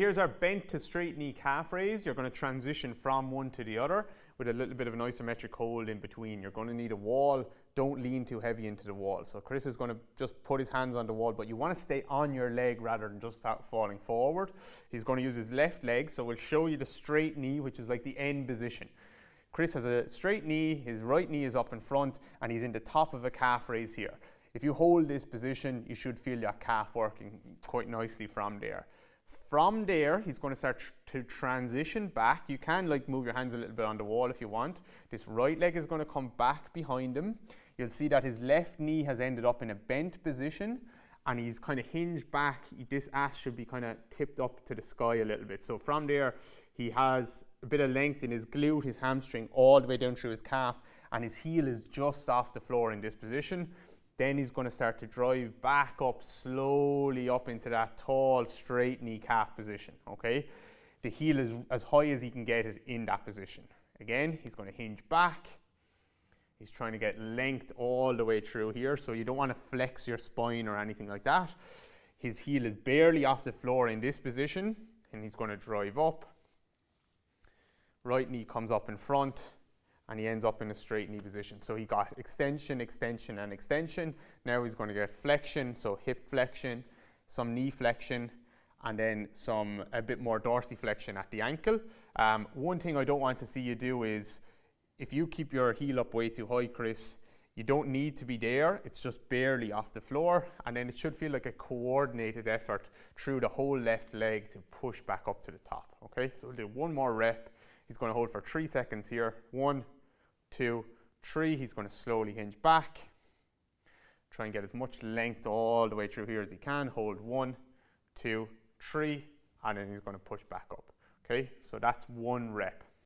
Here's our bent to straight knee calf raise. You're going to transition from one to the other with a little bit of an isometric hold in between. You're going to need a wall. Don't lean too heavy into the wall. So Chris is going to just put his hands on the wall, but you want to stay on your leg rather than just falling forward. He's going to use his left leg, so we'll show you the straight knee, which is like the end position. Chris has a straight knee, his right knee is up in front, and he's in the top of a calf raise here. If you hold this position, you should feel your calf working quite nicely from there. From there, he's going to start to transition back. You can like move your hands a little bit on the wall if you want. This right leg is going to come back behind him. You'll see that his left knee has ended up in a bent position and he's kind of hinged back. This ass should be kind of tipped up to the sky a little bit. So from there, he has a bit of length in his glute, his hamstring, all the way down through his calf, and his heel is just off the floor in this position. Then he's going to start to drive back up slowly up into that tall straight knee calf position, okay? The heel is as high as he can get it in that position. Again, he's going to hinge back. He's trying to get length all the way through here, so you don't want to flex your spine or anything like that. His heel is barely off the floor in this position, and he's going to drive up. Right knee comes up in front, and he ends up in a straight knee position. So he got extension, extension, and extension. Now he's going to get flexion, so hip flexion, some knee flexion, and then a bit more dorsiflexion at the ankle. One thing I don't want to see you do is, if you keep your heel up way too high, Chris, you don't need to be there. It's just barely off the floor, and then it should feel like a coordinated effort through the whole left leg to push back up to the top, okay? So we'll do one more rep. He's going to hold for 3 seconds here. 1, 2, 3. He's going to slowly hinge back. Try and get as much length all the way through here as he can. Hold 1, 2, 3, and then he's going to push back up. Okay, so that's one rep.